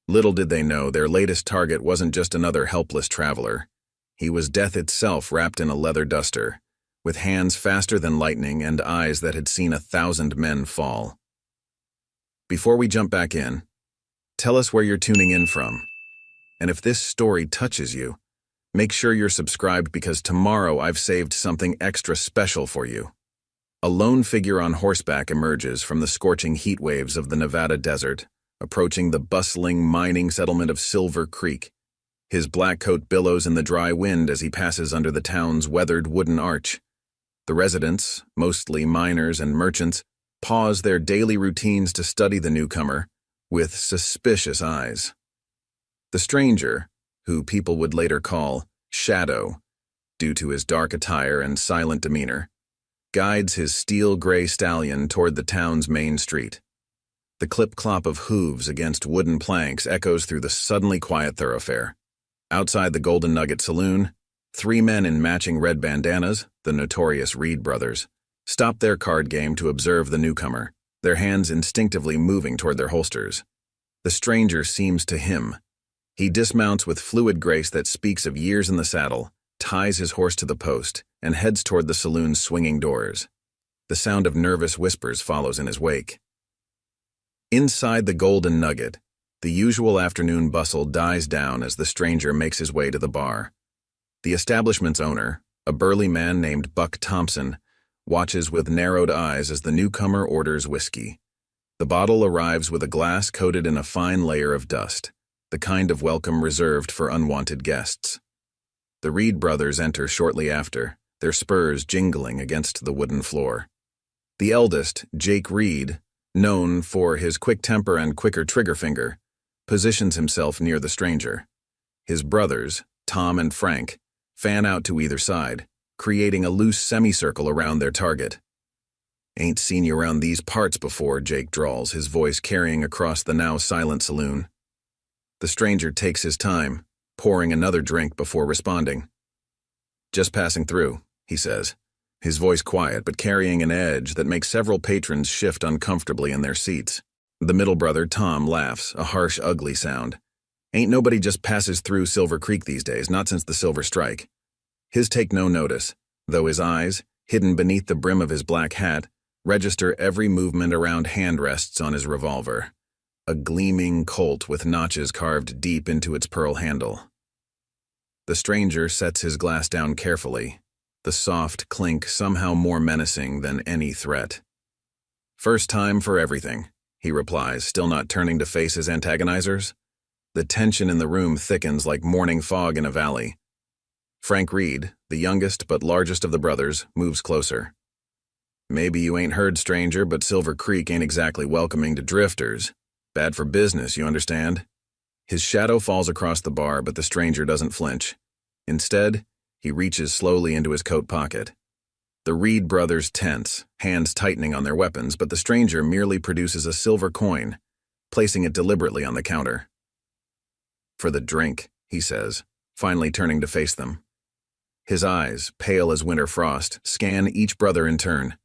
Little did they know their latest target wasn't just another helpless traveler. He was death itself wrapped in a leather duster, with hands faster than lightning and eyes that had seen 1,000 men fall. Before we jump back in, tell us where you're tuning in from. And if this story touches you, make sure you're subscribed because tomorrow I've saved something extra special for you. A lone figure on horseback emerges from the scorching heat waves of the Nevada desert, approaching the bustling mining settlement of Silver Creek. His black coat billows in the dry wind as he passes under the town's weathered wooden arch. The residents, mostly miners and merchants, pause their daily routines to study the newcomer with suspicious eyes. The stranger, who people would later call Shadow, due to his dark attire and silent demeanor, guides his steel-gray stallion toward the town's main street. The clip-clop of hooves against wooden planks echoes through the suddenly quiet thoroughfare. Outside the Golden Nugget Saloon, 3 men in matching red bandanas, the notorious Reed brothers, stop their card game to observe the newcomer, their hands instinctively moving toward their holsters. The stranger seems to him. He dismounts with fluid grace that speaks of years in the saddle, ties his horse to the post, and heads toward the saloon's swinging doors. The sound of nervous whispers follows in his wake. Inside the Golden Nugget, the usual afternoon bustle dies down as the stranger makes his way to the bar. The establishment's owner, a burly man named Buck Thompson, watches with narrowed eyes as the newcomer orders whiskey. The bottle arrives with a glass coated in a fine layer of dust, the kind of welcome reserved for unwanted guests. The Reed brothers enter shortly after, their spurs jingling against the wooden floor. The eldest, Jake Reed, known for his quick temper and quicker trigger finger, positions himself near the stranger. His brothers, Tom and Frank, fan out to either side, creating a loose semicircle around their target. "Ain't seen you around these parts before," Jake drawls, his voice carrying across the now silent saloon. The stranger takes his time, pouring another drink before responding. "Just passing through," he says, his voice quiet but carrying an edge that makes several patrons shift uncomfortably in their seats. The middle brother, Tom, laughs, a harsh, ugly sound. "Ain't nobody just passes through Silver Creek these days, not since the Silver Strike." His take no notice, though his eyes, hidden beneath the brim of his black hat, register every movement around hand rests on his revolver, a gleaming Colt with notches carved deep into its pearl handle. The stranger sets his glass down carefully, the soft clink somehow more menacing than any threat. "First time for everything," he replies, still not turning to face his antagonizers. The tension in the room thickens like morning fog in a valley. Frank Reed, the youngest but largest of the brothers, moves closer. "Maybe you ain't heard, stranger, but Silver Creek ain't exactly welcoming to drifters. Bad for business, you understand?" His shadow falls across the bar, but the stranger doesn't flinch. Instead, he reaches slowly into his coat pocket. The Reed brothers tense, hands tightening on their weapons, but the stranger merely produces a silver coin, placing it deliberately on the counter. "For the drink," he says, finally turning to face them. His eyes, pale as winter frost, scan each brother in turn.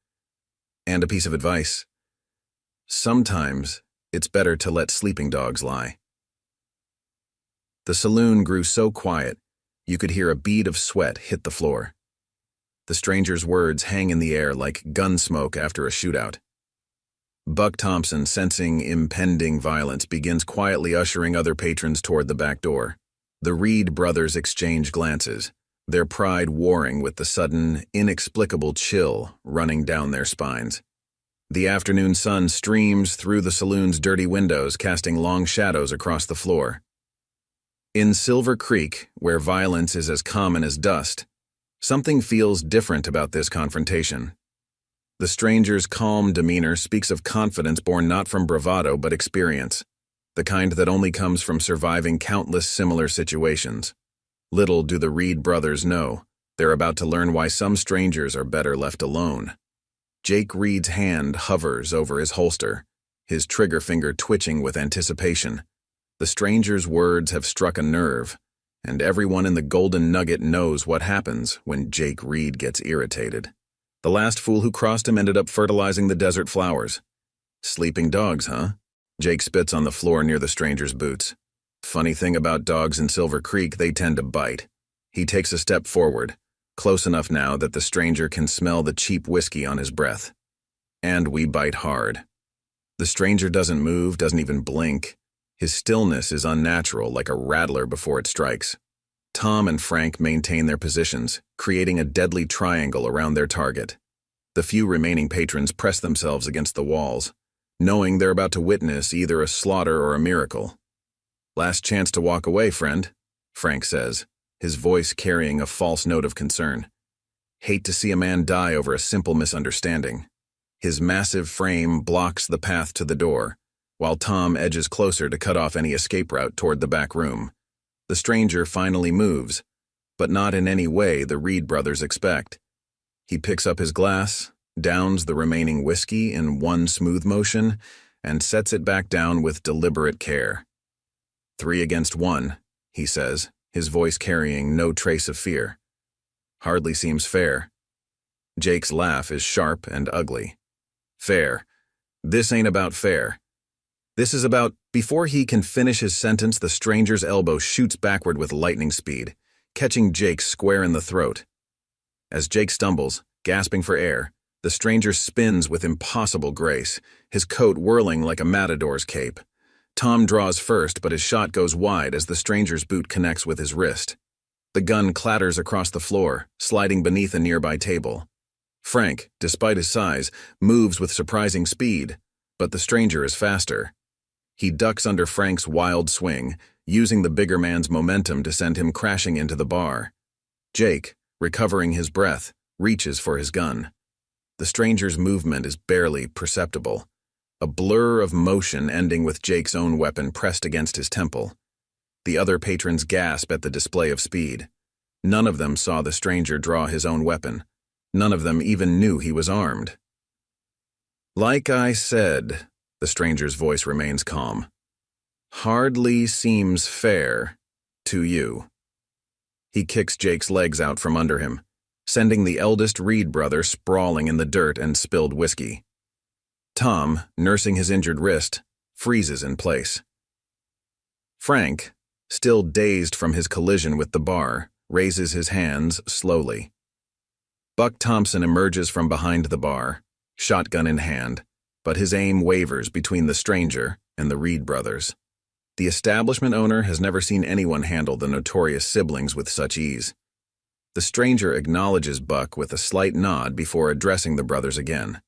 "And a piece of advice. Sometimes it's better to let sleeping dogs lie." The saloon grew so quiet, you could hear a bead of sweat hit the floor. The stranger's words hang in the air like gun smoke after a shootout. Buck Thompson, sensing impending violence, begins quietly ushering other patrons toward the back door. The Reed brothers exchange glances, their pride warring with the sudden, inexplicable chill running down their spines. The afternoon sun streams through the saloon's dirty windows, casting long shadows across the floor. In Silver Creek, where violence is as common as dust, something feels different about this confrontation. The stranger's calm demeanor speaks of confidence born not from bravado but experience, the kind that only comes from surviving countless similar situations. Little do the Reed brothers know, they're about to learn why some strangers are better left alone. Jake Reed's hand hovers over his holster, his trigger finger twitching with anticipation. The stranger's words have struck a nerve, and everyone in the Golden Nugget knows what happens when Jake Reed gets irritated. The last fool who crossed him ended up fertilizing the desert flowers. "Sleeping dogs, huh?" Jake spits on the floor near the stranger's boots. Funny thing about dogs in Silver Creek, they tend to bite. He takes a step forward, close enough now that the stranger can smell the cheap whiskey on his breath. And we bite hard. The stranger doesn't move, doesn't even blink. His stillness is unnatural, like a rattler before it strikes. Tom and Frank maintain their positions, creating a deadly triangle around their target. The few remaining patrons press themselves against the walls, knowing they're about to witness either a slaughter or a miracle. "Last chance to walk away, friend," Frank says, his voice carrying a false note of concern. "Hate to see a man die over a simple misunderstanding." His massive frame blocks the path to the door, while Tom edges closer to cut off any escape route toward the back room. The stranger finally moves, but not in any way the Reed brothers expect. He picks up his glass, downs the remaining whiskey in one smooth motion, and sets it back down with deliberate care. "3 against 1, he says, his voice carrying no trace of fear. "Hardly seems fair." Jake's laugh is sharp and ugly. "Fair. This ain't about fair. This is about—" Before he can finish his sentence, the stranger's elbow shoots backward with lightning speed, catching Jake square in the throat. As Jake stumbles, gasping for air, the stranger spins with impossible grace, his coat whirling like a matador's cape. Tom draws first, but his shot goes wide as the stranger's boot connects with his wrist. The gun clatters across the floor, sliding beneath a nearby table. Frank, despite his size, moves with surprising speed, but the stranger is faster. He ducks under Frank's wild swing, using the bigger man's momentum to send him crashing into the bar. Jake, recovering his breath, reaches for his gun. The stranger's movement is barely perceptible, a blur of motion ending with Jake's own weapon pressed against his temple. The other patrons gasp at the display of speed. None of them saw the stranger draw his own weapon. None of them even knew he was armed. "Like I said," the stranger's voice remains calm, "hardly seems fair to you." He kicks Jake's legs out from under him, sending the eldest Reed brother sprawling in the dirt and spilled whiskey. Tom, nursing his injured wrist, freezes in place. Frank, still dazed from his collision with the bar, raises his hands slowly. Buck Thompson emerges from behind the bar, shotgun in hand, but his aim wavers between the stranger and the Reed brothers. The establishment owner has never seen anyone handle the notorious siblings with such ease. The stranger acknowledges Buck with a slight nod before addressing the brothers again.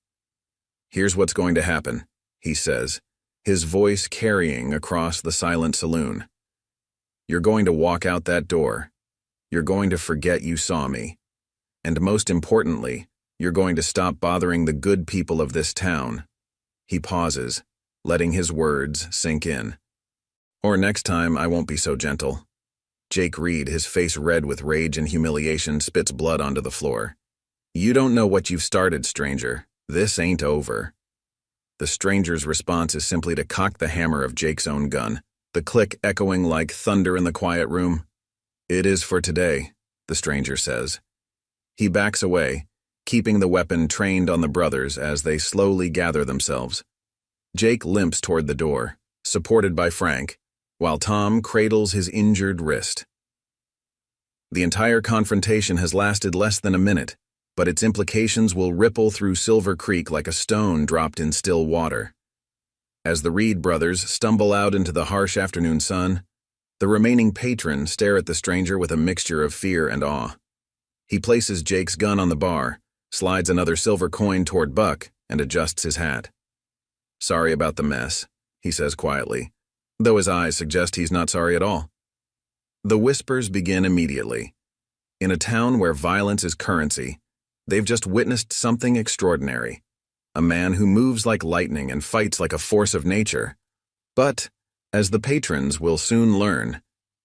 "Here's what's going to happen," he says, his voice carrying across the silent saloon. "You're going to walk out that door. You're going to forget you saw me. And most importantly, you're going to stop bothering the good people of this town." He pauses, letting his words sink in. "Or next time, I won't be so gentle." Jake Reed, his face red with rage and humiliation, spits blood onto the floor. "You don't know what you've started, stranger. This ain't over." The stranger's response is simply to cock the hammer of Jake's own gun, the click echoing like thunder in the quiet room. "It is for today," the stranger says. He backs away, keeping the weapon trained on the brothers as they slowly gather themselves. Jake limps toward the door, supported by Frank, while Tom cradles his injured wrist. The entire confrontation has lasted less than a minute, but its implications will ripple through Silver Creek like a stone dropped in still water. As the Reed brothers stumble out into the harsh afternoon sun, the remaining patrons stare at the stranger with a mixture of fear and awe. He places Jake's gun on the bar, slides another silver coin toward Buck, and adjusts his hat. "Sorry about the mess," he says quietly, though his eyes suggest he's not sorry at all. The whispers begin immediately. In a town where violence is currency, they've just witnessed something extraordinary. A man who moves like lightning and fights like a force of nature. But, as the patrons will soon learn,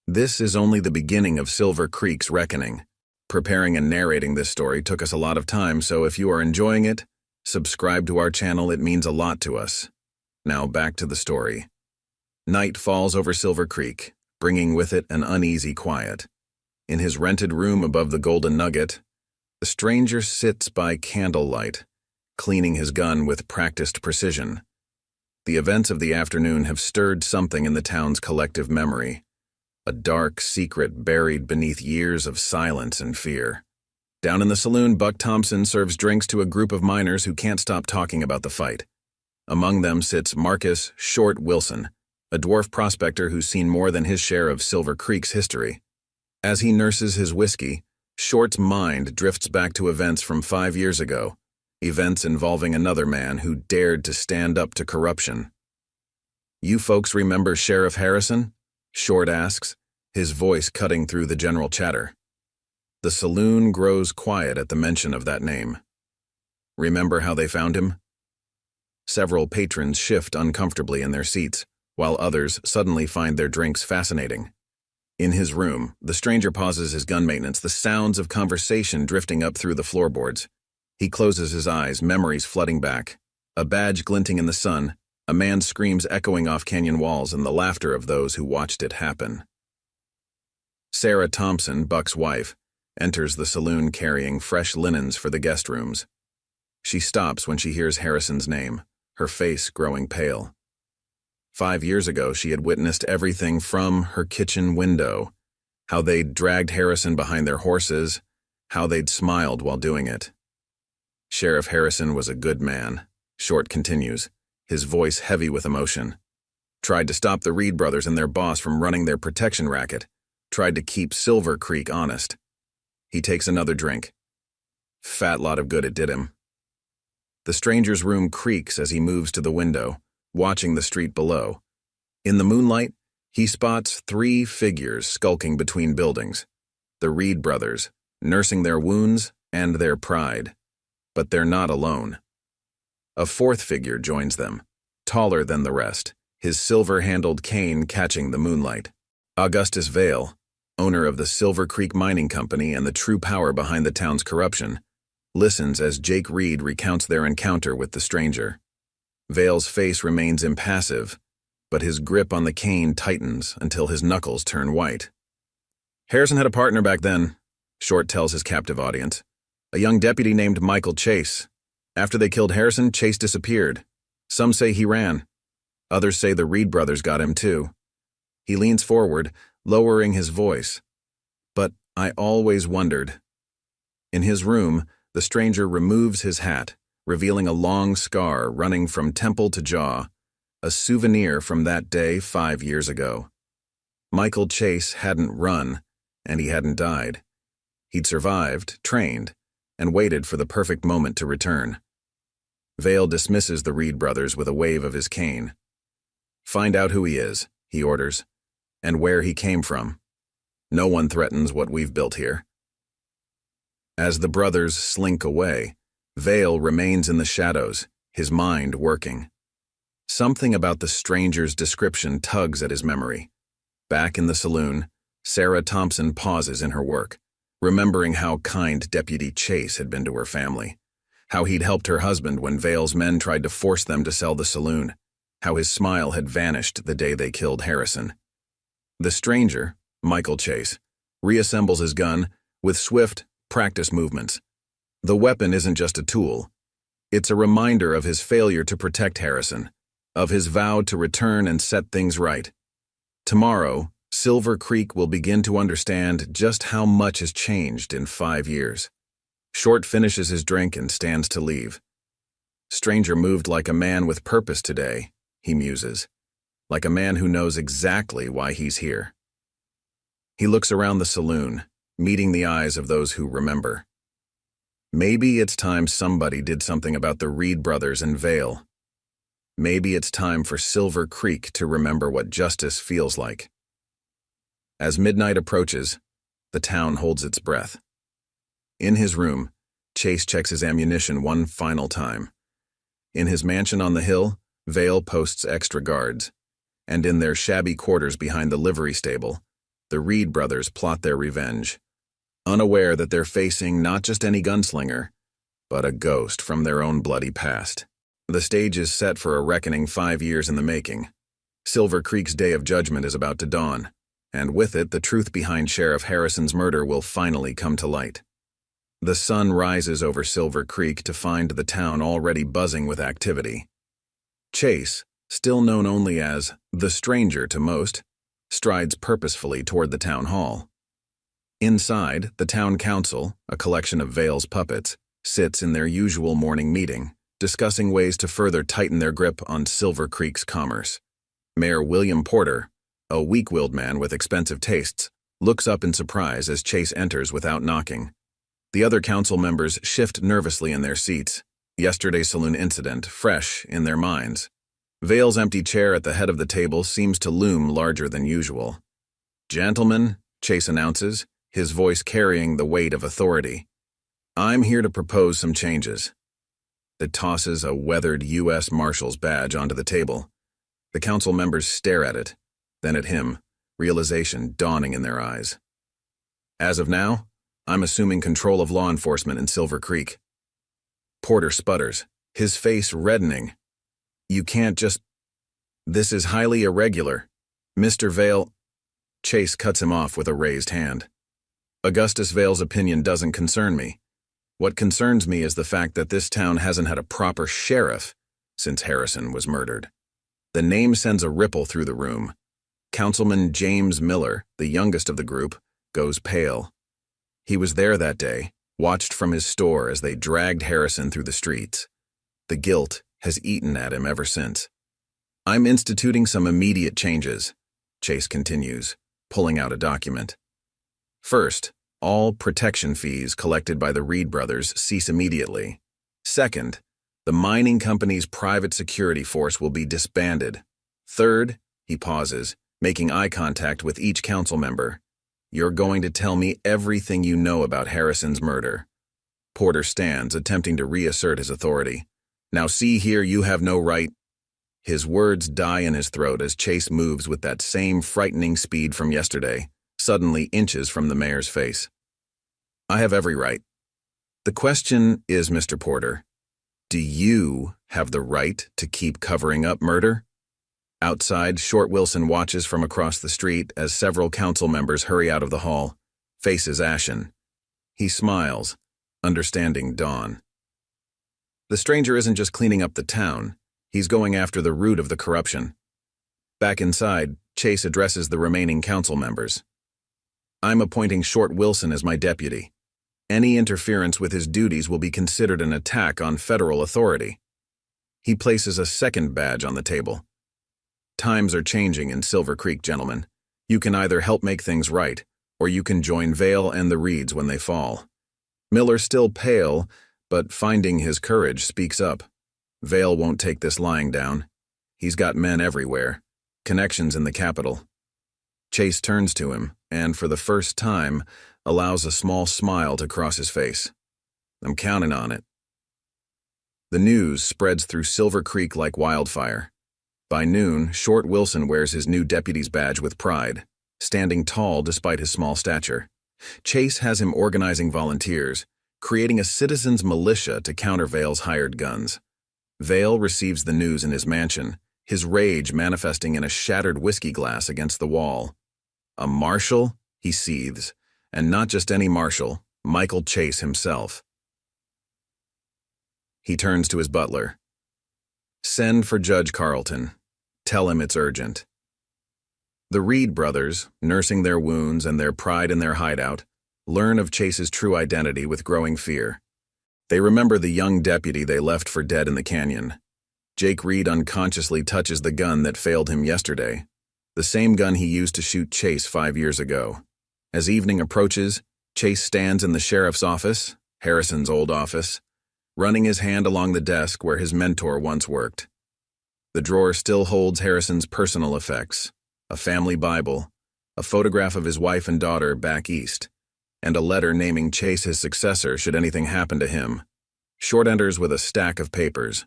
this is only the beginning of Silver Creek's reckoning. Preparing and narrating this story took us a lot of time, so if you are enjoying it, subscribe to our channel. It means a lot to us. Now back to the story. Night falls over Silver Creek, bringing with it an uneasy quiet. In his rented room above the Golden Nugget, the stranger sits by candlelight, cleaning his gun with practiced precision. The events of the afternoon have stirred something in the town's collective memory, a dark secret buried beneath years of silence and fear. Down in the saloon, Buck Thompson serves drinks to a group of miners who can't stop talking about the fight. Among them sits Marcus "Short" Wilson, a dwarf prospector who's seen more than his share of Silver Creek's history. As he nurses his whiskey, Short's mind drifts back to events from 5 years ago, events involving another man who dared to stand up to corruption. "You folks remember Sheriff Harrison?" Short asks, his voice cutting through the general chatter. The saloon grows quiet at the mention of that name. Remember how they found him? Several patrons shift uncomfortably in their seats, while others suddenly find their drinks fascinating. In his room, the stranger pauses his gun maintenance, the sounds of conversation drifting up through the floorboards. He closes his eyes, memories flooding back. A badge glinting in the sun, a man's screams echoing off canyon walls, and the laughter of those who watched it happen. Sarah Thompson, Buck's wife, enters the saloon carrying fresh linens for the guest rooms. She stops when she hears Harrison's name, her face growing pale. 5 years ago, she had witnessed everything from her kitchen window: how they'd dragged Harrison behind their horses, how they'd smiled while doing it. "Sheriff Harrison was a good man," Short continues, his voice heavy with emotion. "Tried to stop the Reed brothers and their boss from running their protection racket, tried to keep Silver Creek honest." He takes another drink. Fat lot of good it did him. The stranger's room creaks as he moves to the window, watching the street below. In the moonlight, he spots 3 figures skulking between buildings. The Reed brothers, nursing their wounds and their pride. But they're not alone. A 4th figure joins them, taller than the rest, his silver-handled cane catching the moonlight. Augustus Vale, owner of the Silver Creek Mining Company and the true power behind the town's corruption, listens as Jake Reed recounts their encounter with the stranger. Vale's face remains impassive, but his grip on the cane tightens until his knuckles turn white. "Harrison had a partner back then," Short tells his captive audience. "A young deputy named Michael Chase. After they killed Harrison, Chase disappeared. Some say he ran. Others say the Reed brothers got him too." He leans forward, lowering his voice. "But I always wondered." In his room, the stranger removes his hat, revealing a long scar running from temple to jaw, a souvenir from that day 5 years ago. Michael Chase hadn't run, and he hadn't died. He'd survived, trained, and waited for the perfect moment to return. Vale dismisses the Reed brothers with a wave of his cane. "Find out who he is," he orders, "and where he came from. No one threatens what we've built here." As the brothers slink away, Vale remains in the shadows, his mind working. Something about the stranger's description tugs at his memory. Back in the saloon, Sarah Thompson pauses in her work, remembering how kind Deputy Chase had been to her family, how he'd helped her husband when Vale's men tried to force them to sell the saloon, how his smile had vanished the day they killed Harrison. The stranger, Michael Chase, reassembles his gun with swift, practiced movements. The weapon isn't just a tool. It's a reminder of his failure to protect Harrison, of his vow to return and set things right. Tomorrow, Silver Creek will begin to understand just how much has changed in 5 years. Short finishes his drink and stands to leave. "Stranger moved like a man with purpose today," he muses, "like a man who knows exactly why he's here." He looks around the saloon, meeting the eyes of those who remember. Maybe it's time somebody did something about the Reed brothers and Vale. Maybe it's time for Silver Creek to remember what justice feels like. As midnight approaches, the town holds its breath. In his room, Chase checks his ammunition one final time. In his mansion on the hill, Vale posts extra guards. And in their shabby quarters behind the livery stable, the Reed brothers plot their revenge, unaware that they're facing not just any gunslinger, but a ghost from their own bloody past. The stage is set for a reckoning 5 years in the making. Silver Creek's day of judgment is about to dawn, and with it, the truth behind Sheriff Harrison's murder will finally come to light. The sun rises over Silver Creek to find the town already buzzing with activity. Chase, still known only as the stranger to most, strides purposefully toward the town hall. Inside, the town council, a collection of Vale's puppets, sits in their usual morning meeting, discussing ways to further tighten their grip on Silver Creek's commerce. Mayor William Porter, a weak-willed man with expensive tastes, looks up in surprise as Chase enters without knocking. The other council members shift nervously in their seats, yesterday's saloon incident fresh in their minds. Vale's empty chair at the head of the table seems to loom larger than usual. "Gentlemen," Chase announces, his voice carrying the weight of authority, "I'm here to propose some changes." That tosses a weathered U.S. Marshal's badge onto the table. The council members stare at it, then at him, realization dawning in their eyes. "As of now, I'm assuming control of law enforcement in Silver Creek." Porter sputters, his face reddening. "You can't just... This is highly irregular. Mr. Vale..." Chase cuts him off with a raised hand. "Augustus Vale's opinion doesn't concern me. What concerns me is the fact that this town hasn't had a proper sheriff since Harrison was murdered." The name sends a ripple through the room. Councilman James Miller, the youngest of the group, goes pale. He was there that day, watched from his store as they dragged Harrison through the streets. The guilt has eaten at him ever since. "I'm instituting some immediate changes," Chase continues, pulling out a document. "First, all protection fees collected by the Reed brothers cease immediately. Second, the mining company's private security force will be disbanded. Third," he pauses, making eye contact with each council member, "you're going to tell me everything you know about Harrison's murder." Porter stands, attempting to reassert his authority. "Now see here, you have no right..." His words die in his throat as Chase moves with that same frightening speed from yesterday, suddenly inches from the mayor's face. "I have every right. The question is, Mr. Porter, do you have the right to keep covering up murder?" Outside, Short Wilson watches from across the street as several council members hurry out of the hall, faces ashen. He smiles, understanding dawn. The stranger isn't just cleaning up the town, he's going after the root of the corruption. Back inside, Chase addresses the remaining council members. "I'm appointing Short Wilson as my deputy. Any interference with his duties will be considered an attack on federal authority." He places a second badge on the table. "Times are changing in Silver Creek, gentlemen. You can either help make things right, or you can join Vale and the Reeds when they fall." Miller, still pale, but finding his courage, speaks up. "Vale won't take this lying down. He's got men everywhere, connections in the capital." Chase turns to him, and for the first time, allows a small smile to cross his face. "I'm counting on it." The news spreads through Silver Creek like wildfire. By noon, Short Wilson wears his new deputy's badge with pride, standing tall despite his small stature. Chase has him organizing volunteers, creating a citizens' militia to counter Vale's hired guns. Vale receives the news in his mansion, his rage manifesting in a shattered whiskey glass against the wall. "A marshal?" he seethes, and not just any marshal, Michael Chase himself. He turns to his butler. "Send for Judge Carlton. Tell him it's urgent." The Reed brothers, nursing their wounds and their pride in their hideout, learn of Chase's true identity with growing fear. They remember the young deputy they left for dead in the canyon. Jake Reed unconsciously touches the gun that failed him yesterday, the same gun he used to shoot Chase 5 years ago. As evening approaches, Chase stands in the sheriff's office, Harrison's old office, running his hand along the desk where his mentor once worked. The drawer still holds Harrison's personal effects, a family Bible, a photograph of his wife and daughter back east, and a letter naming Chase his successor should anything happen to him. Short enters with a stack of papers.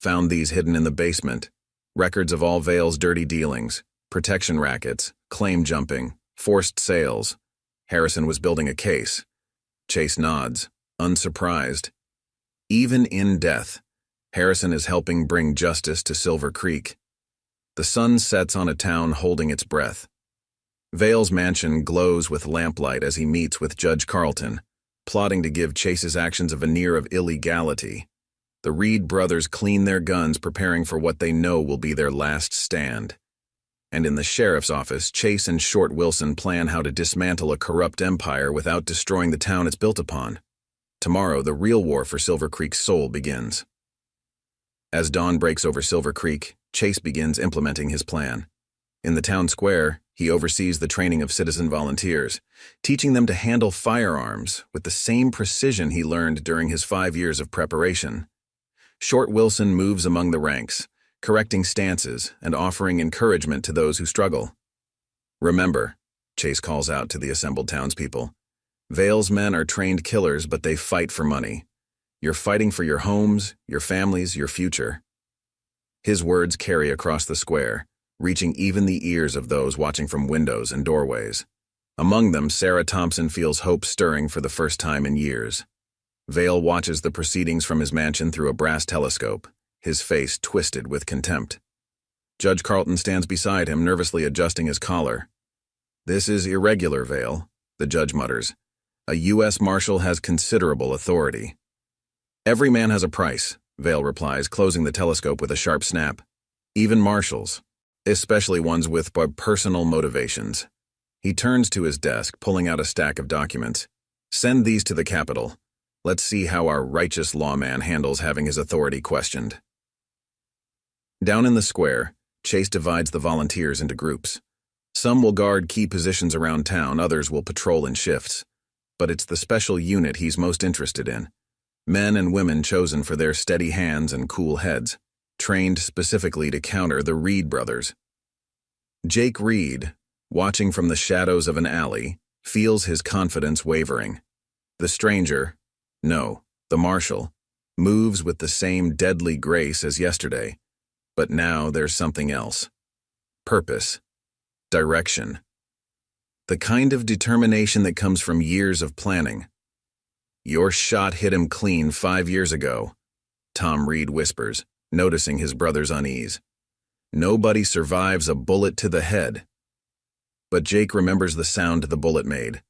Found these hidden in the basement, records of all Vale's dirty dealings, protection rackets, claim jumping, forced sales. Harrison was building a case. Chase nods, unsurprised. Even in death, Harrison is helping bring justice to Silver Creek. The sun sets on a town holding its breath. Vale's mansion glows with lamplight as he meets with Judge Carlton, plotting to give Chase's actions a veneer of illegality. The Reed brothers clean their guns, preparing for what they know will be their last stand. And in the sheriff's office, Chase and Short Wilson plan how to dismantle a corrupt empire without destroying the town it's built upon. Tomorrow, the real war for Silver Creek's soul begins. As dawn breaks over Silver Creek, Chase begins implementing his plan. In the town square, he oversees the training of citizen volunteers, teaching them to handle firearms with the same precision he learned during his 5 years of preparation. Short Wilson moves among the ranks, correcting stances and offering encouragement to those who struggle. "Remember," Chase calls out to the assembled townspeople, "Vale's men are trained killers, but they fight for money. You're fighting for your homes, your families, your future." His words carry across the square, reaching even the ears of those watching from windows and doorways. Among them, Sarah Thompson feels hope stirring for the first time in years. Vale watches the proceedings from his mansion through a brass telescope, his face twisted with contempt. Judge Carlton stands beside him, nervously adjusting his collar. "This is irregular, Vale," the judge mutters. "A U.S. Marshal has considerable authority." "Every man has a price," Vale replies, closing the telescope with a sharp snap. "Even marshals, especially ones with personal motivations." He turns to his desk, pulling out a stack of documents. "Send these to the Capitol. Let's see how our righteous lawman handles having his authority questioned." Down in the square, Chase divides the volunteers into groups. Some will guard key positions around town, others will patrol in shifts. But it's the special unit he's most interested in. Men and women chosen for their steady hands and cool heads, trained specifically to counter the Reed brothers. Jake Reed, watching from the shadows of an alley, feels his confidence wavering. The stranger, no, the marshal, moves with the same deadly grace as yesterday, but now there's something else. Purpose. Direction. The kind of determination that comes from years of planning. "Your shot hit him clean 5 years ago," Tom Reed whispers, noticing his brother's unease. "Nobody survives a bullet to the head." But Jake remembers the sound the bullet made,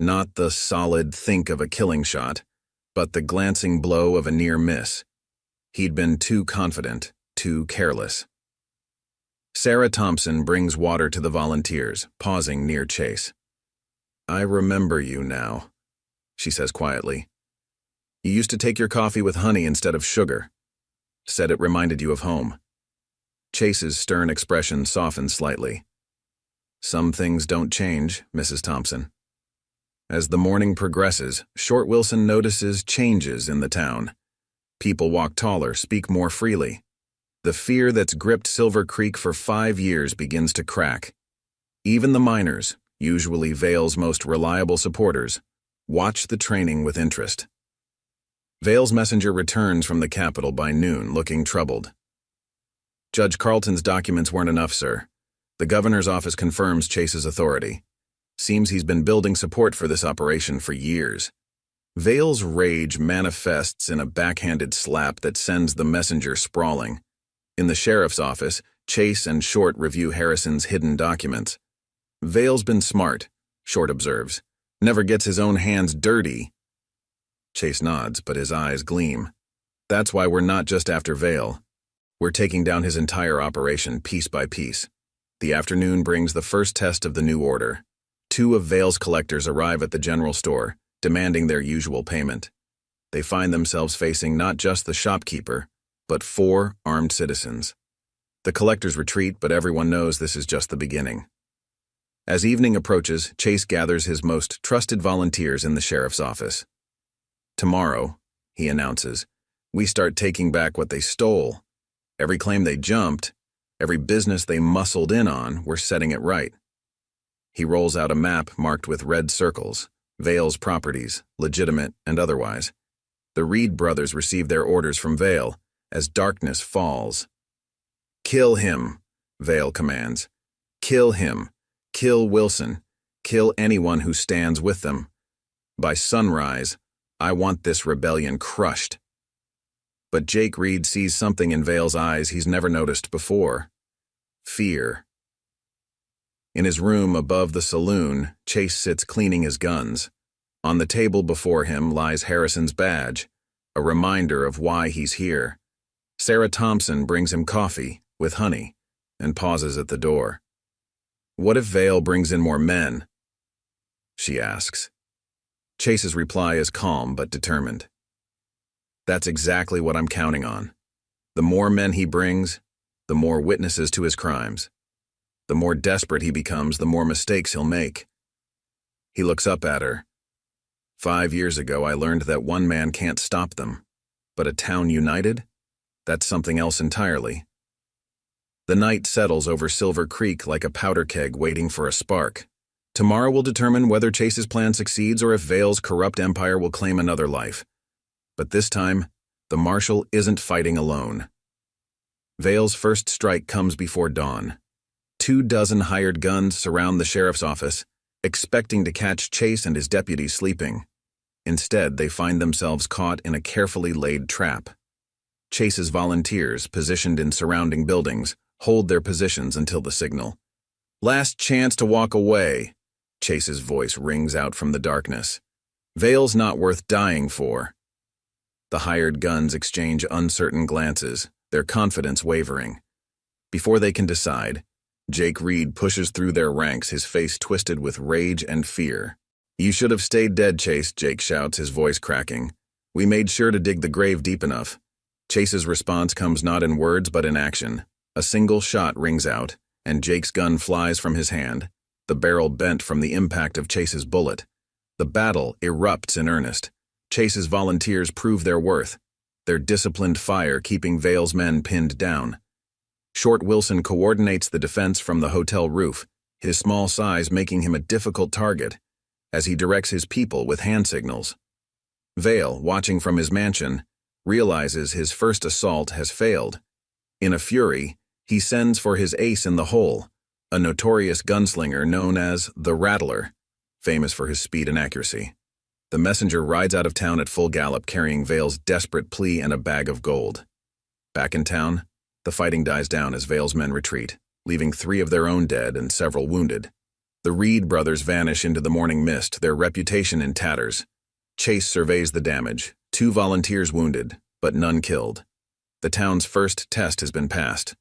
not the solid think of a killing shot, but the glancing blow of a near miss. He'd been too confident, too careless. Sarah Thompson brings water to the volunteers, pausing near Chase. "I remember you now," she says quietly. "You used to take your coffee with honey instead of sugar. Said it reminded you of home." Chase's stern expression softens slightly. "Some things don't change, Mrs. Thompson." As the morning progresses, Short Wilson notices changes in the town. People walk taller, speak more freely. The fear that's gripped Silver Creek for 5 years begins to crack. Even the miners, usually Vale's most reliable supporters, watch the training with interest. Vale's messenger returns from the Capitol by noon, looking troubled. "Judge Carlton's documents weren't enough, sir. The governor's office confirms Chase's authority. Seems he's been building support for this operation for years." Vale's rage manifests in a backhanded slap that sends the messenger sprawling. In the sheriff's office, Chase and Short review Harrison's hidden documents. "Vale's been smart," Short observes. "Never gets his own hands dirty." Chase nods, but his eyes gleam. "That's why we're not just after Vale. We're taking down his entire operation piece by piece." The afternoon brings the first test of the new order. 2 of Vale's collectors arrive at the general store, demanding their usual payment. They find themselves facing not just the shopkeeper, but 4 armed citizens. The collectors retreat, but everyone knows this is just the beginning. As evening approaches, Chase gathers his most trusted volunteers in the sheriff's office. "Tomorrow," he announces, "we start taking back what they stole. Every claim they jumped, every business they muscled in on, we're setting it right." He rolls out a map marked with red circles, Vale's properties, legitimate and otherwise. The Reed brothers receive their orders from Vale as darkness falls. "Kill him," Vale commands. "Kill him. Kill Wilson. Kill anyone who stands with them. By sunrise, I want this rebellion crushed." But Jake Reed sees something in Vale's eyes he's never noticed before. Fear. In his room above the saloon, Chase sits cleaning his guns. On the table before him lies Harrison's badge, a reminder of why he's here. Sarah Thompson brings him coffee, with honey, and pauses at the door. "What if Vale brings in more men?" she asks. Chase's reply is calm but determined. "That's exactly what I'm counting on. The more men he brings, the more witnesses to his crimes. The more desperate he becomes, the more mistakes he'll make." He looks up at her. "5 years ago, I learned that one man can't stop them. But a town united? That's something else entirely." The night settles over Silver Creek like a powder keg waiting for a spark. Tomorrow will determine whether Chase's plan succeeds or if Vale's corrupt empire will claim another life. But this time, the marshal isn't fighting alone. Vale's first strike comes before dawn. 24 hired guns surround the sheriff's office, expecting to catch Chase and his deputies sleeping. Instead, they find themselves caught in a carefully laid trap. Chase's volunteers, positioned in surrounding buildings, hold their positions until the signal. "Last chance to walk away," Chase's voice rings out from the darkness. "Vale's not worth dying for." The hired guns exchange uncertain glances, their confidence wavering. Before they can decide, Jake Reed pushes through their ranks, his face twisted with rage and fear. "You should have stayed dead, Chase," Jake shouts, his voice cracking. "We made sure to dig the grave deep enough." Chase's response comes not in words but in action. A single shot rings out, and Jake's gun flies from his hand, the barrel bent from the impact of Chase's bullet. The battle erupts in earnest. Chase's volunteers prove their worth, their disciplined fire keeping Vale's men pinned down. Short Wilson coordinates the defense from the hotel roof, his small size making him a difficult target, as he directs his people with hand signals. Vale, watching from his mansion, realizes his first assault has failed. In a fury, he sends for his ace in the hole, a notorious gunslinger known as the Rattler, famous for his speed and accuracy. The messenger rides out of town at full gallop, carrying Vale's desperate plea and a bag of gold. Back in town, the fighting dies down as Vale's men retreat, leaving 3 of their own dead and several wounded. The Reed brothers vanish into the morning mist, their reputation in tatters. Chase surveys the damage, 2 volunteers wounded, but none killed. The town's first test has been passed.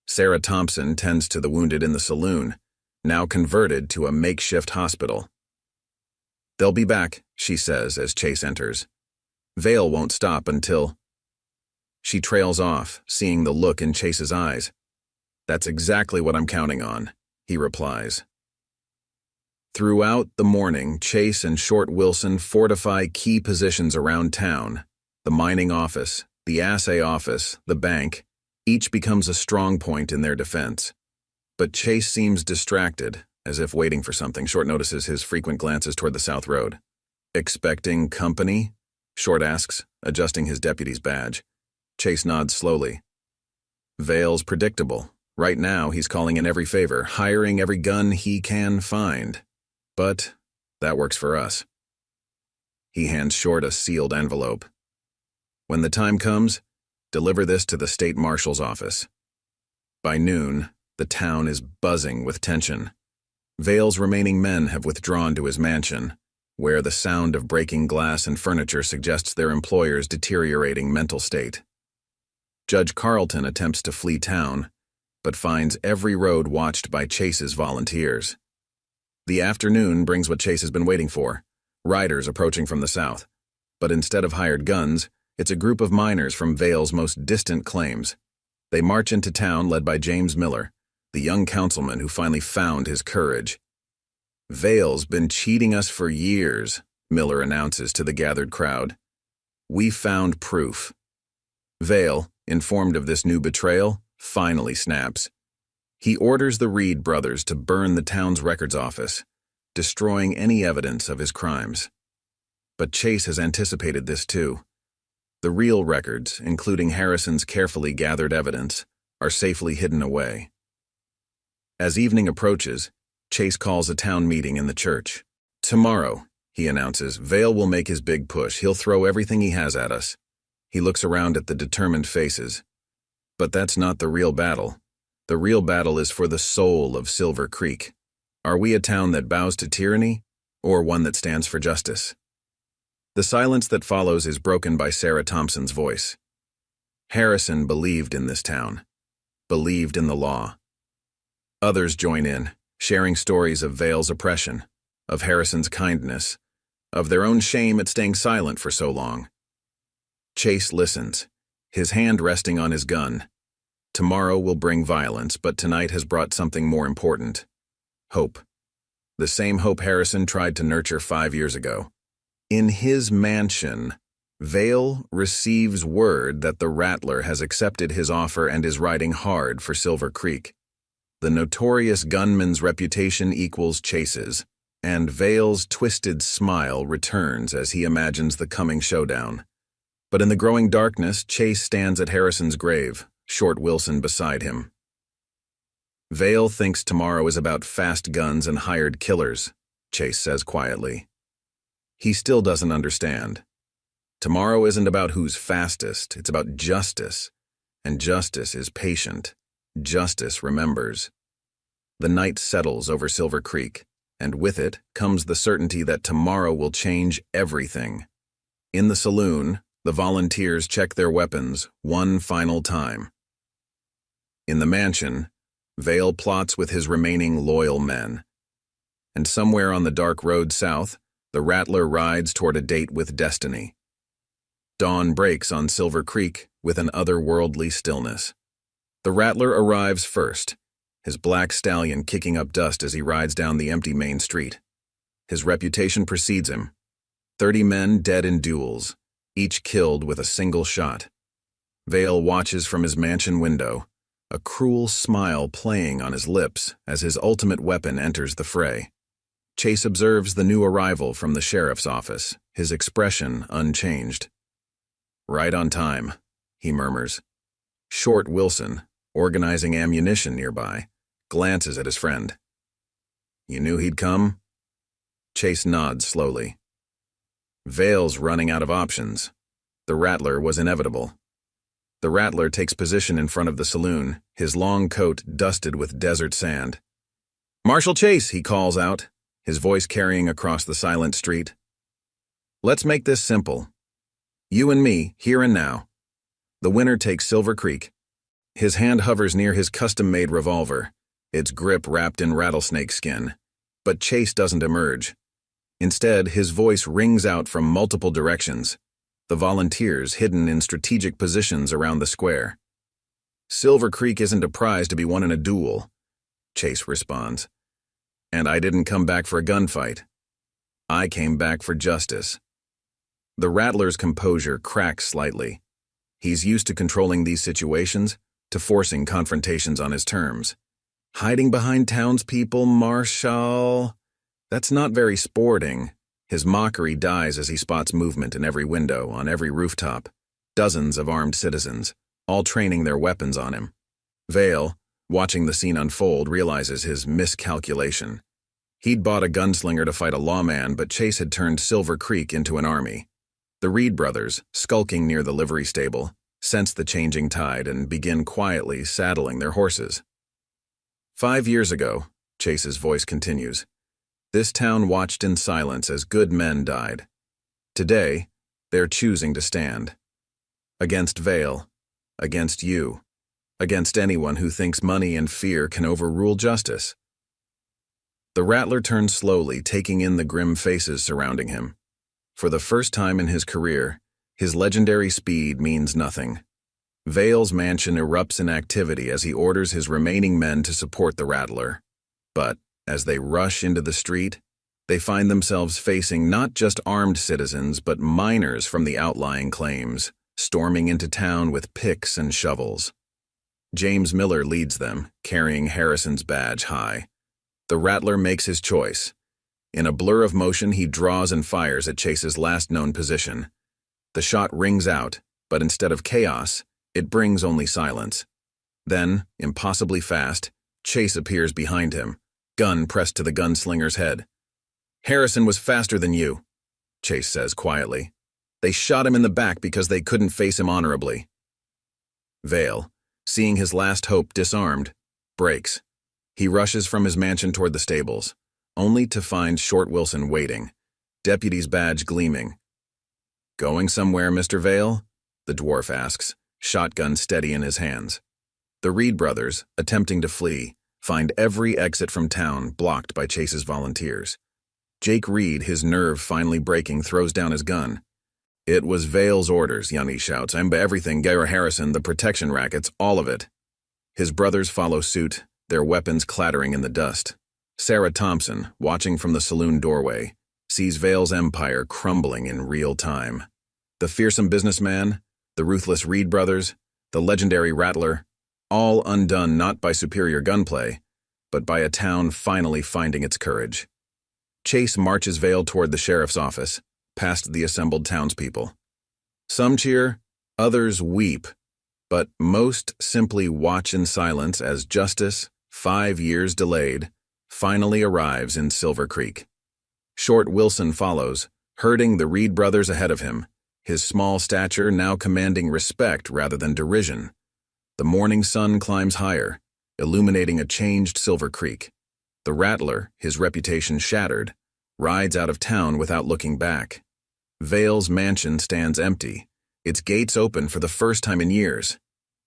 Sarah Thompson tends to the wounded in the saloon, now converted to a makeshift hospital. "They'll be back," she says as Chase enters. "Vale won't stop until—" She trails off, seeing the look in Chase's eyes. "That's exactly what I'm counting on," he replies. Throughout the morning, Chase and Short Wilson fortify key positions around town. The mining office, the assay office, the bank, each becomes a strong point in their defense. But Chase seems distracted, as if waiting for something. Short notices his frequent glances toward the south road. "Expecting company?" Short asks, adjusting his deputy's badge. Chase nods slowly. "Vale's predictable. Right now, he's calling in every favor, hiring every gun he can find. But that works for us." He hands Short a sealed envelope. "When the time comes, deliver this to the state marshal's office." By noon, the town is buzzing with tension. Vale's remaining men have withdrawn to his mansion, where the sound of breaking glass and furniture suggests their employer's deteriorating mental state. Judge Carlton attempts to flee town, but finds every road watched by Chase's volunteers. The afternoon brings what Chase has been waiting for, riders approaching from the south. But instead of hired guns, it's a group of miners from Vale's most distant claims. They march into town led by James Miller, the young councilman who finally found his courage. "Vale's been cheating us for years," Miller announces to the gathered crowd. "We found proof." Vale, informed of this new betrayal, finally snaps. He orders the Reed brothers to burn the town's records office, destroying any evidence of his crimes. But Chase has anticipated this too. The real records, including Harrison's carefully gathered evidence, are safely hidden away. As evening approaches, Chase calls a town meeting in the church. "Tomorrow," he announces, "Vale will make his big push. He'll throw everything he has at us." He looks around at the determined faces. But that's not the real battle. The real battle is for the soul of Silver Creek. Are we a town that bows to tyranny, or one that stands for justice? The silence that follows is broken by Sarah Thompson's voice. Harrison believed in this town, believed in the law. Others join in, sharing stories of Vale's oppression, of Harrison's kindness, of their own shame at staying silent for so long. Chase listens, his hand resting on his gun. Tomorrow will bring violence, but tonight has brought something more important. Hope. The same hope Harrison tried to nurture 5 years ago. In his mansion, Vale receives word that the Rattler has accepted his offer and is riding hard for Silver Creek. The notorious gunman's reputation equals Chase's, and Vale's twisted smile returns as he imagines the coming showdown. But in the growing darkness, Chase stands at Harrison's grave, Short Wilson beside him. Vale thinks tomorrow is about fast guns and hired killers, Chase says quietly. He still doesn't understand. Tomorrow isn't about who's fastest, it's about justice. And justice is patient. Justice remembers. The night settles over Silver Creek, and with it comes the certainty that tomorrow will change everything. In the saloon, the volunteers check their weapons one final time. In the mansion, Vale plots with his remaining loyal men. And somewhere on the dark road south, the Rattler rides toward a date with destiny. Dawn breaks on Silver Creek with an otherworldly stillness. The Rattler arrives first, his black stallion kicking up dust as he rides down the empty main street. His reputation precedes him. 30 men dead in duels, each killed with a single shot. Vale watches from his mansion window, a cruel smile playing on his lips as his ultimate weapon enters the fray. Chase observes the new arrival from the sheriff's office, his expression unchanged. "Right on time," he murmurs. Short Wilson, organizing ammunition nearby, glances at his friend. "You knew he'd come?" Chase nods slowly. Vale's running out of options. The Rattler was inevitable. The Rattler takes position in front of the saloon, his long coat dusted with desert sand. "Marshal Chase," he calls out, his voice carrying across the silent street. "Let's make this simple. You and me, here and now. The winner takes Silver Creek." His hand hovers near his custom-made revolver, its grip wrapped in rattlesnake skin. But Chase doesn't emerge. Instead, his voice rings out from multiple directions, the volunteers hidden in strategic positions around the square. "Silver Creek isn't a prize to be won in a duel," Chase responds. "And I didn't come back for a gunfight. I came back for justice." The Rattler's composure cracks slightly. He's used to controlling these situations, to forcing confrontations on his terms. "Hiding behind townspeople, Marshal? That's not very sporting." His mockery dies as he spots movement in every window, on every rooftop. Dozens of armed citizens, all training their weapons on him. Vale, watching the scene unfold, realizes his miscalculation. He'd bought a gunslinger to fight a lawman, but Chase had turned Silver Creek into an army. The Reed brothers, skulking near the livery stable, sense the changing tide and begin quietly saddling their horses. 5 years ago, Chase's voice continues, this town watched in silence as good men died. Today, they're choosing to stand. Against Vale, against you, against anyone who thinks money and fear can overrule justice. The Rattler turns slowly, taking in the grim faces surrounding him. For the first time in his career, his legendary speed means nothing. Vale's mansion erupts in activity as he orders his remaining men to support the Rattler. But, as they rush into the street, they find themselves facing not just armed citizens but miners from the outlying claims, storming into town with picks and shovels. James Miller leads them, carrying Harrison's badge high. The Rattler makes his choice. In a blur of motion, he draws and fires at Chase's last known position. The shot rings out, but instead of chaos, it brings only silence. Then, impossibly fast, Chase appears behind him, gun pressed to the gunslinger's head. "Harrison was faster than you," Chase says quietly. "They shot him in the back because they couldn't face him honorably." Vale, seeing his last hope disarmed, breaks. He rushes from his mansion toward the stables, only to find Short Wilson waiting, deputy's badge gleaming. "Going somewhere, Mr. Vale?" the dwarf asks, shotgun steady in his hands. The Reed brothers, attempting to flee, find every exit from town blocked by Chase's volunteers. Jake Reed, his nerve finally breaking, throws down his gun. "It was Vale's orders," Yanni shouts. "I'm everything, Gary Harrison, the protection rackets, all of it." His brothers follow suit, their weapons clattering in the dust. Sarah Thompson, watching from the saloon doorway, sees Vale's empire crumbling in real time. The fearsome businessman, the ruthless Reed brothers, the legendary Rattler, all undone not by superior gunplay, but by a town finally finding its courage. Chase marches Vale toward the sheriff's office, past the assembled townspeople. Some cheer, others weep, but most simply watch in silence as justice, 5 years delayed, finally arrives in Silver Creek. Short Wilson follows, herding the Reed brothers ahead of him, his small stature now commanding respect rather than derision. The morning sun climbs higher, illuminating a changed Silver Creek. The Rattler, his reputation shattered, rides out of town without looking back. Vale's mansion stands empty, its gates open for the first time in years.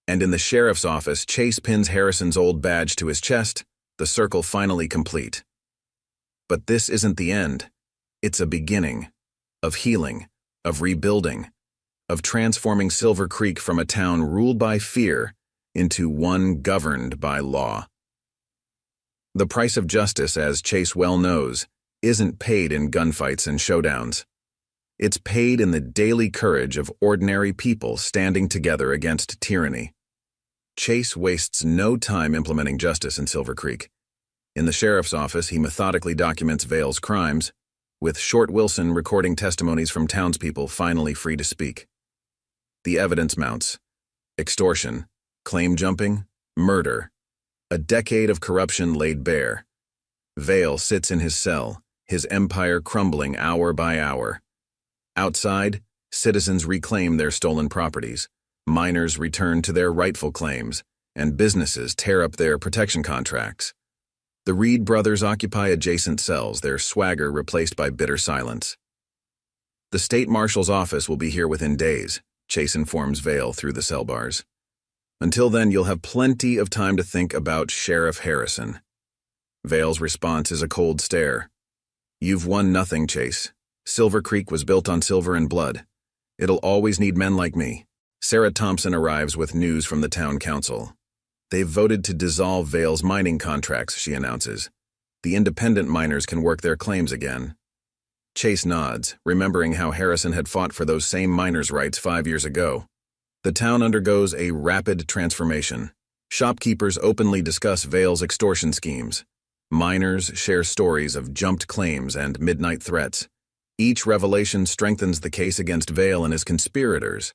And in the sheriff's office, Chase pins Harrison's old badge to his chest, the circle finally complete. But this isn't the end. It's a beginning of healing, of rebuilding, of transforming Silver Creek from a town ruled by fear into one governed by law. The price of justice, as Chase well knows, isn't paid in gunfights and showdowns. It's paid in the daily courage of ordinary people standing together against tyranny. Chase wastes no time implementing justice in Silver Creek. In the sheriff's office, he methodically documents Vale's crimes, with Short Wilson recording testimonies from townspeople finally free to speak. The evidence mounts: extortion, claim jumping, murder, a decade of corruption laid bare. Vale sits in his cell, his empire crumbling hour by hour. Outside, citizens reclaim their stolen properties, miners return to their rightful claims, and businesses tear up their protection contracts. The Reed brothers occupy adjacent cells, their swagger replaced by bitter silence. "The state marshal's office will be here within days," Chase informs Vale through the cell bars. "Until then, you'll have plenty of time to think about Sheriff Harrison." Vale's response is a cold stare. "You've won nothing, Chase. Silver Creek was built on silver and blood. It'll always need men like me." Sarah Thompson arrives with news from the town council. "They've voted to dissolve Vale's mining contracts," she announces. "The independent miners can work their claims again." Chase nods, remembering how Harrison had fought for those same miners' rights 5 years ago. The town undergoes a rapid transformation. Shopkeepers openly discuss Vale's extortion schemes. Miners share stories of jumped claims and midnight threats. Each revelation strengthens the case against Vale and his conspirators.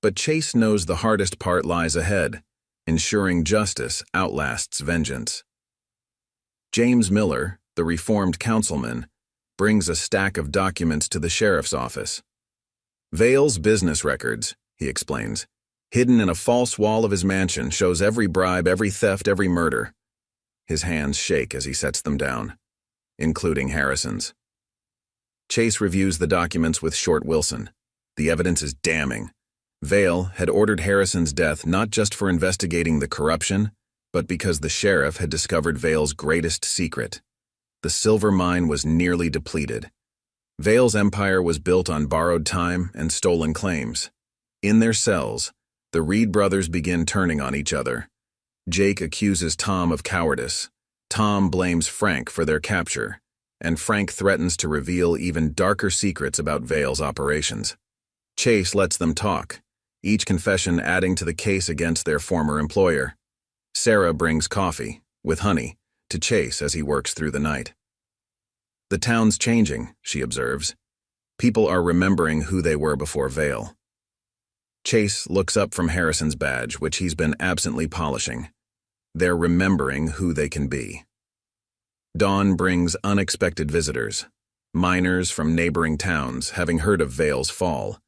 But Chase knows the hardest part lies ahead: ensuring justice outlasts vengeance. James Miller, the reformed councilman, brings a stack of documents to the sheriff's office. "Vale's business records," he explains, "hidden in a false wall of his mansion, shows every bribe, every theft, every murder." His hands shake as he sets them down, including Harrison's. Chase reviews the documents with Short Wilson. The evidence is damning. Vale had ordered Harrison's death not just for investigating the corruption, but because the sheriff had discovered Vale's greatest secret. The silver mine was nearly depleted. Vale's empire was built on borrowed time and stolen claims. In their cells, the Reed brothers begin turning on each other. Jake accuses Tom of cowardice. Tom blames Frank for their capture, and Frank threatens to reveal even darker secrets about Vale's operations. Chase lets them talk, each confession adding to the case against their former employer. Sarah brings coffee, with honey, to Chase as he works through the night. "The town's changing," she observes. "People are remembering who they were before Vale." Chase looks up from Harrison's badge, which he's been absently polishing. They're remembering who they can be. Dawn brings unexpected visitors. Miners from neighboring towns, having heard of Vale's fall.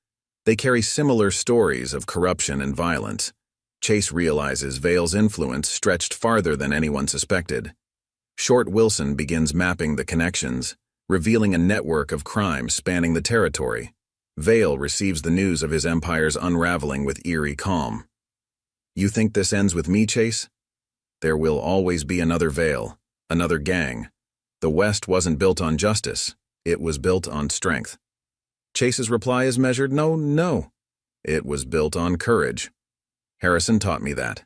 They carry similar stories of corruption and violence. Chase realizes Vale's influence stretched farther than anyone suspected. Short Wilson begins mapping the connections, revealing a network of crime spanning the territory. Vale receives the news of his empire's unraveling with eerie calm. "You think this ends with me, Chase?" There will always be another Vale, another gang. The West wasn't built on justice. It was built on strength. Chase's reply is measured, no. It was built on courage. Harrison taught me that.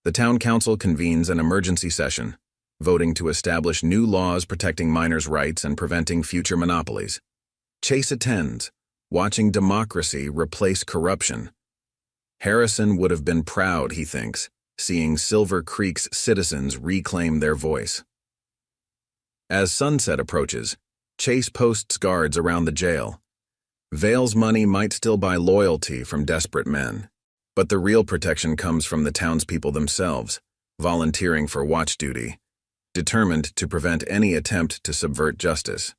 The town council convenes an emergency session, voting to establish new laws protecting minors' rights and preventing future monopolies. Chase attends, watching democracy replace corruption. Harrison would have been proud, he thinks, seeing Silver Creek's citizens reclaim their voice. As sunset approaches, Chase posts guards around the jail. Vale's money might still buy loyalty from desperate men, but the real protection comes from the townspeople themselves, volunteering for watch duty, determined to prevent any attempt to subvert justice.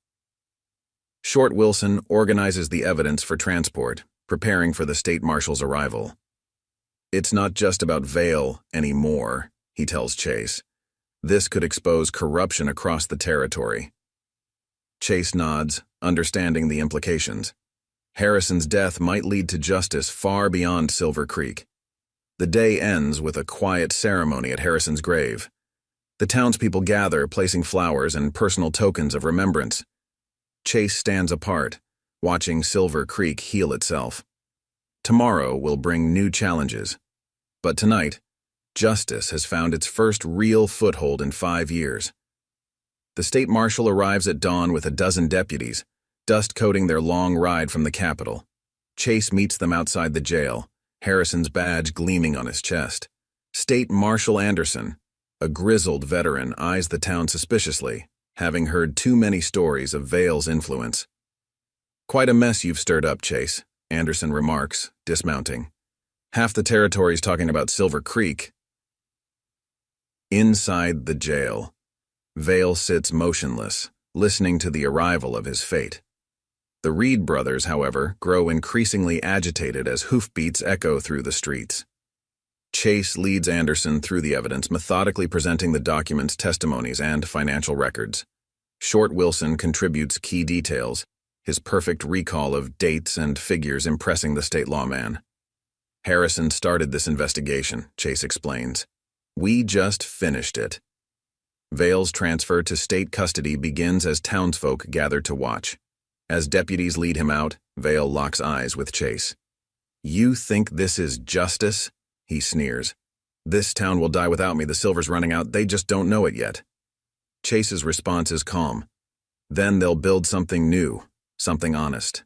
Short Wilson organizes the evidence for transport, preparing for the state marshal's arrival. It's not just about Vale anymore, he tells Chase. This could expose corruption across the territory. Chase nods, understanding the implications. Harrison's death might lead to justice far beyond Silver Creek. The day ends with a quiet ceremony at Harrison's grave. The townspeople gather, placing flowers and personal tokens of remembrance. Chase stands apart, watching Silver Creek heal itself. Tomorrow will bring new challenges. But tonight, justice has found its first real foothold in 5 years. The state marshal arrives at dawn with a dozen deputies, dust coating their long ride from the capital. Chase meets them outside the jail, Harrison's badge gleaming on his chest. State Marshal Anderson, a grizzled veteran, eyes the town suspiciously, having heard too many stories of Vale's influence. "Quite a mess you've stirred up, Chase," Anderson remarks, dismounting. "Half the territory's talking about Silver Creek." Inside the jail, Vale sits motionless, listening to the arrival of his fate. The Reed brothers, however, grow increasingly agitated as hoofbeats echo through the streets. Chase leads Anderson through the evidence, methodically presenting the documents, testimonies, and financial records. Short Wilson contributes key details, his perfect recall of dates and figures impressing the state lawman. "Harrison started this investigation," Chase explains. "We just finished it." Vale's transfer to state custody begins as townsfolk gather to watch. As deputies lead him out, Vale locks eyes with Chase. "You think this is justice?" he sneers. "This town will die without me. The silver's running out. They just don't know it yet." Chase's response is calm. "Then they'll build something new, something honest."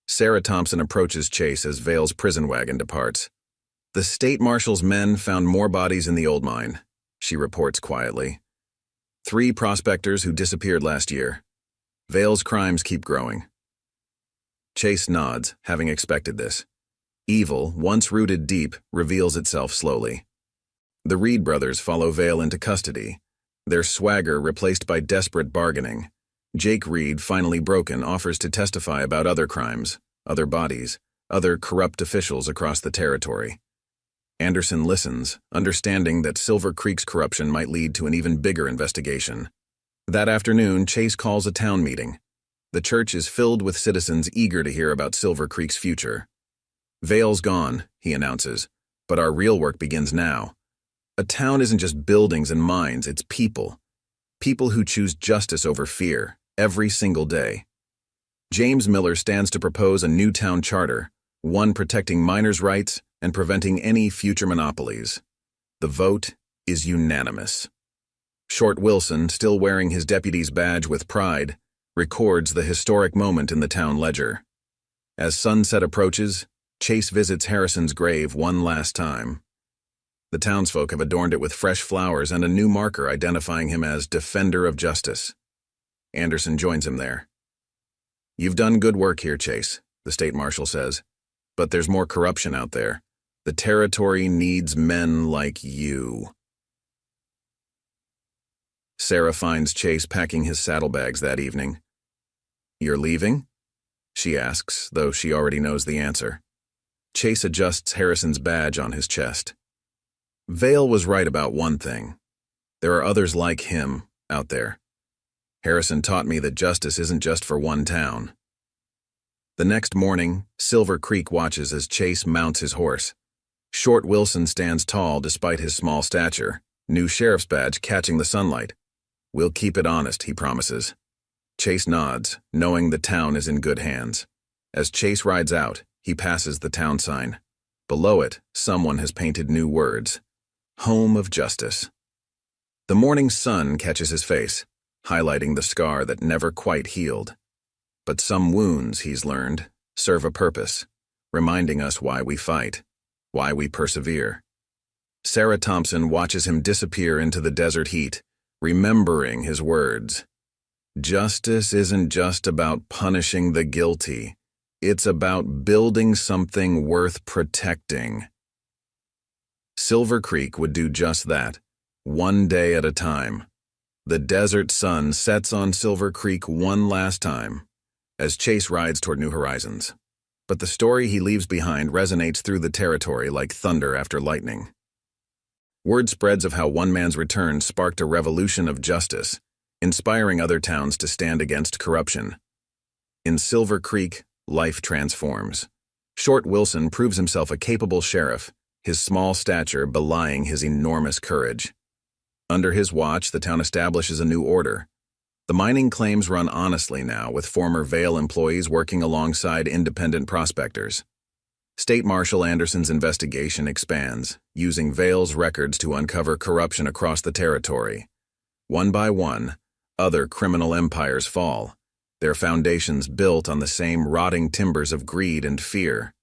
Sarah Thompson approaches Chase as Vale's prison wagon departs. "The state marshal's men found more bodies in the old mine," she reports quietly. 3 prospectors who disappeared last year. Vale's crimes keep growing." Chase nods, having expected this. Evil, once rooted deep, reveals itself slowly. The Reed brothers follow Vale into custody, their swagger replaced by desperate bargaining. Jake Reed, finally broken, offers to testify about other crimes, other bodies, other corrupt officials across the territory. Anderson listens, understanding that Silver Creek's corruption might lead to an even bigger investigation. That afternoon, Chase calls a town meeting. The church is filled with citizens eager to hear about Silver Creek's future. "Vale's gone," he announces, "but our real work begins now. A town isn't just buildings and mines, it's people. People who choose justice over fear, every single day." James Miller stands to propose a new town charter, one protecting minors' rights and preventing any future monopolies. The vote is unanimous. Short Wilson, still wearing his deputy's badge with pride, records the historic moment in the town ledger. As sunset approaches, Chase visits Harrison's grave one last time. The townsfolk have adorned it with fresh flowers and a new marker identifying him as Defender of Justice. Anderson joins him there. "You've done good work here, Chase," the state marshal says. "But there's more corruption out there. The territory needs men like you." Sarah finds Chase packing his saddlebags that evening. "You're leaving?" she asks, though she already knows the answer. Chase adjusts Harrison's badge on his chest. Vale was right about one thing. There are others like him out there. Harrison taught me that justice isn't just for one town. The next morning, Silver Creek watches as Chase mounts his horse. Short Wilson stands tall despite his small stature, new sheriff's badge catching the sunlight. "We'll keep it honest," he promises. Chase nods, knowing the town is in good hands. As Chase rides out, he passes the town sign. Below it, someone has painted new words: Home of Justice. The morning sun catches his face, highlighting the scar that never quite healed. But some wounds, he's learned, serve a purpose, reminding us why we fight, why we persevere. Sarah Thompson watches him disappear into the desert heat, remembering his words. Justice isn't just about punishing the guilty. It's about building something worth protecting. Silver Creek would do just that, one day at a time. The desert sun sets on Silver Creek one last time, as Chase rides toward new horizons. But the story he leaves behind resonates through the territory like thunder after lightning. Word spreads of how one man's return sparked a revolution of justice, inspiring other towns to stand against corruption. In Silver Creek, life transforms. Short Wilson proves himself a capable sheriff, his small stature belying his enormous courage. Under his watch, the town establishes a new order. The mining claims run honestly now, with former Vail employees working alongside independent prospectors. State Marshal Anderson's investigation expands, using Vail's records to uncover corruption across the territory. One by one, other criminal empires fall, their foundations built on the same rotting timbers of greed and fear.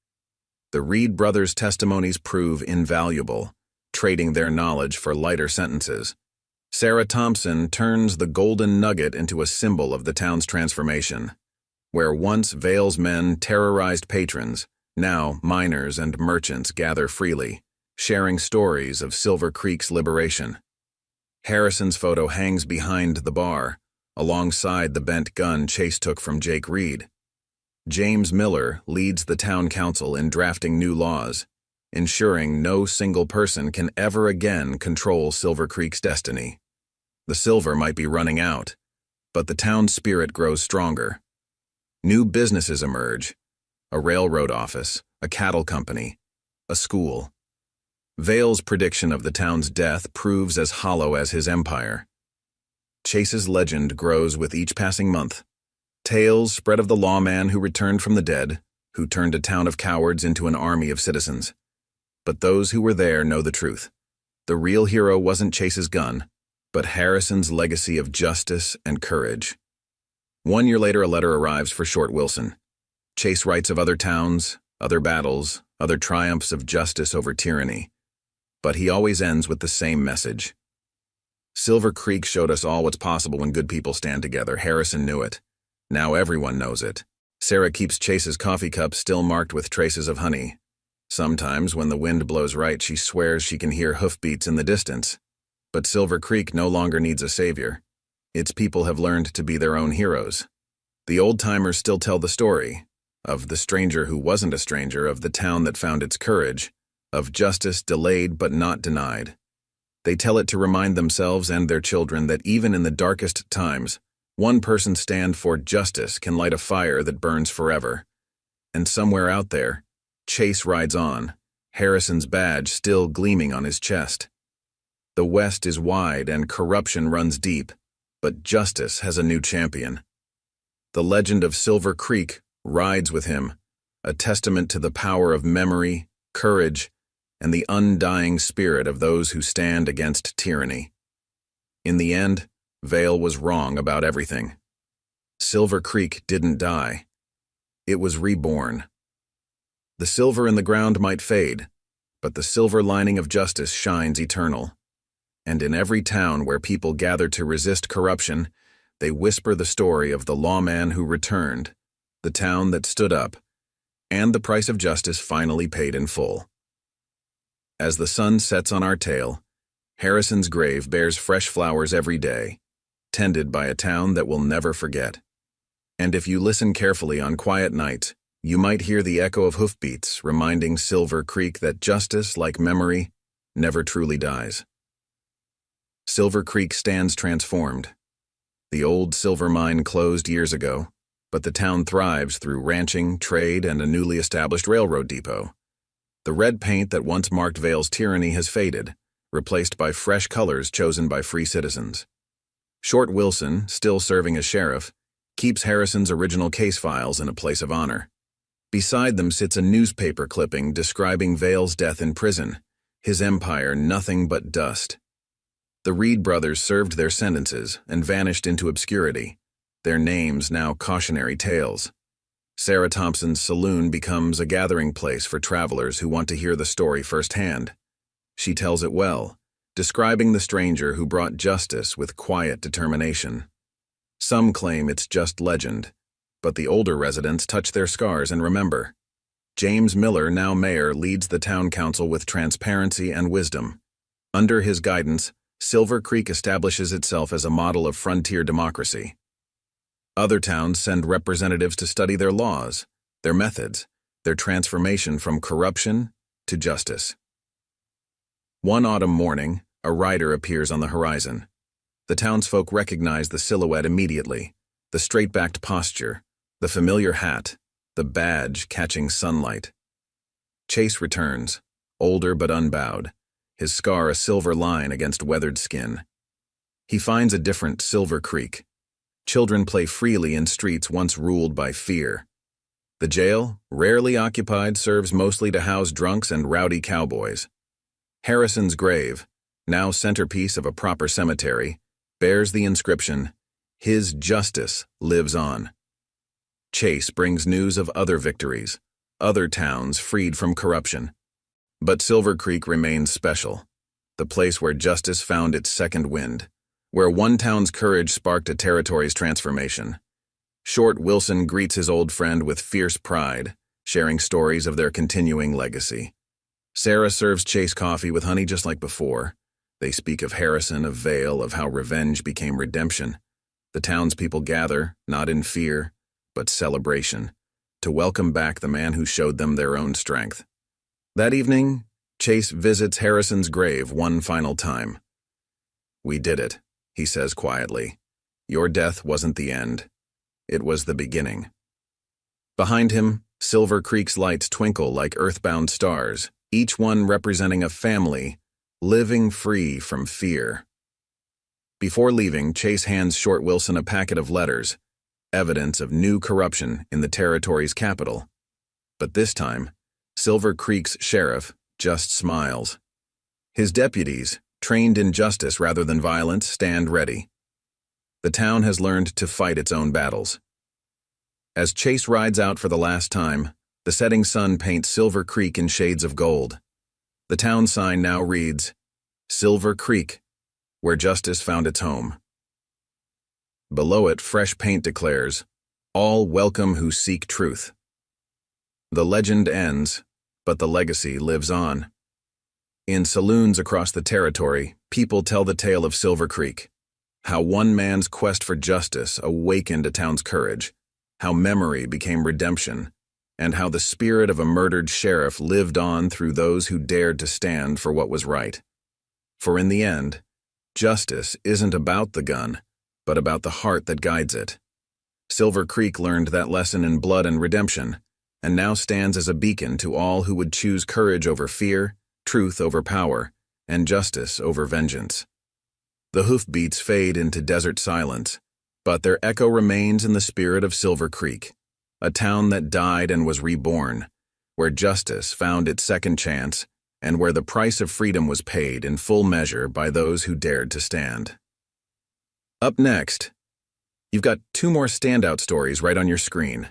The Reed brothers' testimonies prove invaluable, trading their knowledge for lighter sentences. Sarah Thompson turns the golden nugget into a symbol of the town's transformation. Where once Vail's men terrorized patrons, now miners and merchants gather freely, sharing stories of Silver Creek's liberation. Harrison's photo hangs behind the bar, alongside the bent gun Chase took from Jake Reed. James Miller leads the town council in drafting new laws, ensuring no single person can ever again control Silver Creek's destiny. The silver might be running out, but the town's spirit grows stronger. New businesses emerge: a railroad office, a cattle company, a school. Vail's prediction of the town's death proves as hollow as his empire. Chase's legend grows with each passing month. Tales spread of the lawman who returned from the dead, who turned a town of cowards into an army of citizens. But those who were there know the truth. The real hero wasn't Chase's gun, but Harrison's legacy of justice and courage. 1 year later, a letter arrives for Short Wilson. Chase writes of other towns, other battles, other triumphs of justice over tyranny. But he always ends with the same message. Silver Creek showed us all what's possible when good people stand together. Harrison knew it. Now everyone knows it. Sarah keeps Chase's coffee cup still marked with traces of honey. Sometimes, when the wind blows right, she swears she can hear hoofbeats in the distance. But Silver Creek no longer needs a savior. Its people have learned to be their own heroes. The old-timers still tell the story of the stranger who wasn't a stranger, of the town that found its courage, of justice delayed but not denied. They tell it to remind themselves and their children that even in the darkest times, one person's stand for justice can light a fire that burns forever. And somewhere out there, Chase rides on, Harrison's badge still gleaming on his chest. The West is wide and corruption runs deep, but justice has a new champion. The legend of Silver Creek rides with him, a testament to the power of memory, courage, and the undying spirit of those who stand against tyranny. In the end, Vail was wrong about everything. Silver Creek didn't die. It was reborn. The silver in the ground might fade, but the silver lining of justice shines eternal. And in every town where people gather to resist corruption, they whisper the story of the lawman who returned, the town that stood up, and the price of justice finally paid in full. As the sun sets on our tale, Harrison's grave bears fresh flowers every day, tended by a town that will never forget. And if you listen carefully on quiet nights, you might hear the echo of hoofbeats reminding Silver Creek that justice, like memory, never truly dies. Silver Creek stands transformed. The old silver mine closed years ago, but the town thrives through ranching, trade, and a newly established railroad depot. The red paint that once marked Vale's tyranny has faded, replaced by fresh colors chosen by free citizens. Short Wilson, still serving as sheriff, keeps Harrison's original case files in a place of honor. Beside them sits a newspaper clipping describing Vale's death in prison, his empire nothing but dust. The Reed brothers served their sentences and vanished into obscurity, their names now cautionary tales. Sarah Thompson's saloon becomes a gathering place for travelers who want to hear the story firsthand. She tells it well, describing the stranger who brought justice with quiet determination. Some claim it's just legend, but the older residents touch their scars and remember. James Miller, now mayor, leads the town council with transparency and wisdom. Under his guidance, Silver Creek establishes itself as a model of frontier democracy. Other towns send representatives to study their laws, their methods, their transformation from corruption to justice. One autumn morning, a rider appears on the horizon. The townsfolk recognize the silhouette immediately, the straight-backed posture, the familiar hat, the badge catching sunlight. Chase returns, older but unbowed, his scar a silver line against weathered skin. He finds a different Silver Creek. Children play freely in streets once ruled by fear. The jail, rarely occupied, serves mostly to house drunks and rowdy cowboys. Harrison's grave, now centerpiece of a proper cemetery, bears the inscription, "His justice lives on." Chase brings news of other victories, other towns freed from corruption. But Silver Creek remains special, the place where justice found its second wind, where one town's courage sparked a territory's transformation. Short Wilson greets his old friend with fierce pride, sharing stories of their continuing legacy. Sarah serves Chase coffee with honey just like before. They speak of Harrison, of Vale, of how revenge became redemption. The townspeople gather, not in fear, but celebration, to welcome back the man who showed them their own strength. That evening, Chase visits Harrison's grave one final time. "We did it," he says quietly. "Your death wasn't the end. It was the beginning." Behind him, Silver Creek's lights twinkle like earthbound stars, each one representing a family living free from fear. Before leaving, Chase hands Short Wilson a packet of letters, evidence of new corruption in the territory's capital. But this time, Silver Creek's sheriff just smiles. His deputies, trained in justice rather than violence, stand ready. The town has learned to fight its own battles. As Chase rides out for the last time, the setting sun paints Silver Creek in shades of gold. The town sign now reads, "Silver Creek, where justice found its home." Below it, fresh paint declares, "All welcome who seek truth." The legend ends, but the legacy lives on. In saloons across the territory, people tell the tale of Silver Creek, how one man's quest for justice awakened a town's courage, how memory became redemption, and how the spirit of a murdered sheriff lived on through those who dared to stand for what was right. For in the end, justice isn't about the gun, but about the heart that guides it. Silver Creek learned that lesson in blood and redemption, and now stands as a beacon to all who would choose courage over fear, truth over power, and justice over vengeance. The hoofbeats fade into desert silence, but their echo remains in the spirit of Silver Creek, a town that died and was reborn, where justice found its second chance, and where the price of freedom was paid in full measure by those who dared to stand. Up next, you've got two more standout stories right on your screen.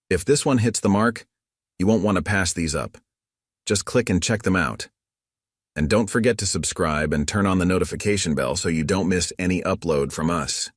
If this one hits the mark, you won't want to pass these up. Just click and check them out. And don't forget to subscribe and turn on the notification bell so you don't miss any upload from us.